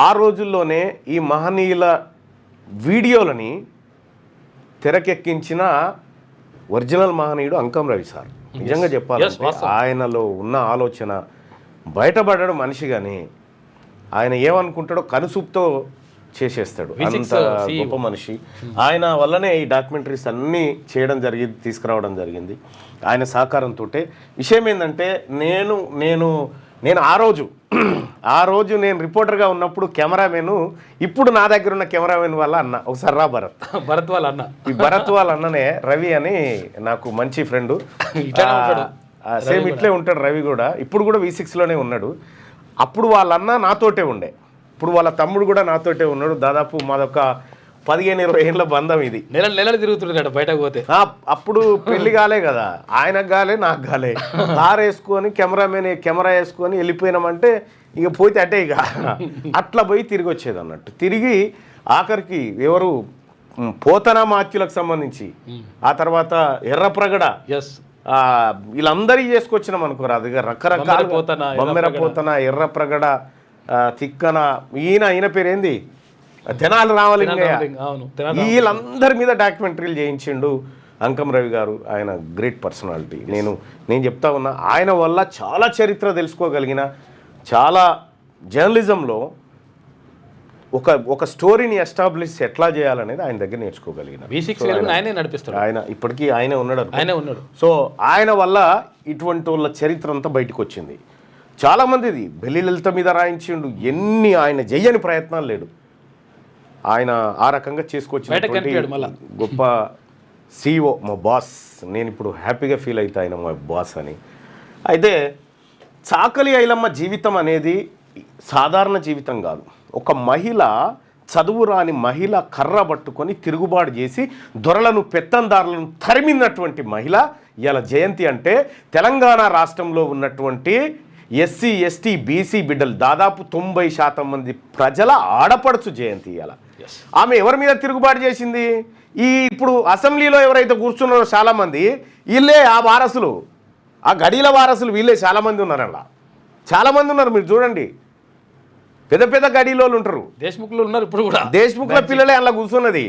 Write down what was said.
ఆ రోజుల్లోనే ఈ మహనీయుల వీడియోలని తెరకెక్కించిన ఒరిజినల్ మహనీయుడు అంకం రవి సార్. నిజంగా చెప్పాలంటే ఆయనలో ఉన్న ఆలోచన బయటపడ్డాడు మనిషిగాని ఆయన ఏమనుకుంటాడో కనుసూపుతో చేసేస్తాడు. అంత గొప్ప మనిషి. ఆయన వల్లనే ఈ డాక్యుమెంటరీస్ అన్నీ చేయడం జరిగింది, తీసుకురావడం జరిగింది ఆయన సహకారంతో. విషయం ఏంటంటే నేను ఆ రోజు నేను రిపోర్టర్గా ఉన్నప్పుడు కెమెరామెన్, ఇప్పుడు నా దగ్గర ఉన్న కెమెరామెన్ వాళ్ళ అన్న, ఒకసారి రా భరత్ వాళ్ళ అన్న, ఈ భరత్ వాళ్ళ అన్ననే రవి అని నాకు మంచి ఫ్రెండు. సేమ్ ఇట్లే ఉంటాడు రవి కూడా. ఇప్పుడు కూడా V6లోనే ఉన్నాడు. అప్పుడు వాళ్ళ అన్న నాతోటే ఉండే, ఇప్పుడు వాళ్ళ తమ్ముడు కూడా నాతోటే ఉన్నాడు. దాదాపు మాదొక 15-20 ఏళ్ళ బంధం ఇది. నెలలు తిరుగుతున్నాడు బయటకు పోతే. అప్పుడు పెళ్లి కాలే కదా, ఆయనకు కాలే నాకు కాలే. కార్ వేసుకొని కెమెరా వేసుకొని వెళ్ళిపోయినామంటే ఇక పోతే అటే ఇక అట్లా పోయి తిరిగి వచ్చేది అన్నట్టు. తిరిగి ఆఖరికి ఎవరు పోతనా మాత్యులకు సంబంధించి, ఆ తర్వాత ఎర్రప్రగడ, వీళ్ళందరికీ చేసుకొచ్చినాం అనుకోరా. అది రకరకాల బొమ్మెర పోతన, ఎర్రప్రగడ, తిక్కన, ఈయన పేరేంది తెనాలి రామలింగయ్య, వీళ్ళందరి మీద డాక్యుమెంటరీలు చేయించిండు అంకం రవి గారు. ఆయన గ్రేట్ పర్సనాలిటీ. నేను చెప్తా ఉన్నా, ఆయన వల్ల చాలా చరిత్ర తెలుసుకోగలిగిన, చాలా జర్నలిజంలో ఒక స్టోరీని ఎస్టాబ్లిష్ ఎట్లా చేయాలనేది ఆయన దగ్గర నేర్చుకోగలిగిన. ఆయన ఇప్పటికీ ఆయనే ఉన్నాడు. సో ఆయన వల్ల ఇటువంటి వాళ్ళ చరిత్ర అంతా బయటకు వచ్చింది. చాలామందిది బెల్లి లలిత మీద రాయించిండు. ఎన్ని ఆయన చెయ్యని ప్రయత్నాలు లేడు. ఆయన ఆ రకంగా చేసుకొచ్చినటువంటి గొప్ప CEO, మా బాస్. నేను ఇప్పుడు హ్యాపీగా ఫీల్ అవుతా ఆయన మా బాస్ అని. అయితే చాకలి ఐలమ్మ జీవితం అనేది సాధారణ జీవితం కాదు. ఒక మహిళ, చదువు రాని మహిళ కర్ర పట్టుకొని తిరుగుబాటు చేసి దొరలను, పెత్తందారులను తరిమినటువంటి మహిళ ఇవాళ జయంతి. అంటే తెలంగాణ రాష్ట్రంలో ఉన్నటువంటి SC, ST, BC బిడ్డలు దాదాపు 90% మంది ప్రజల ఆడపడుచు జయంతి ఇవాళ. ఆమె ఎవరి మీద తిరుగుబాటు చేసింది? ఇప్పుడు అసెంబ్లీలో ఎవరైతే కూర్చున్నారో చాలామంది వీళ్ళే ఆ వారసులు, ఆ గడీల వారసులు వీళ్ళే చాలామంది ఉన్నారు. అలా చాలామంది ఉన్నారు. మీరు చూడండి, పెద్ద పెద్ద గడీలో ఉంటారు. దేశ్ముఖ్లో ఉన్నారు. ఇప్పుడు కూడా దేశ్ముఖ్ల పిల్లలే అలా కూర్చున్నది.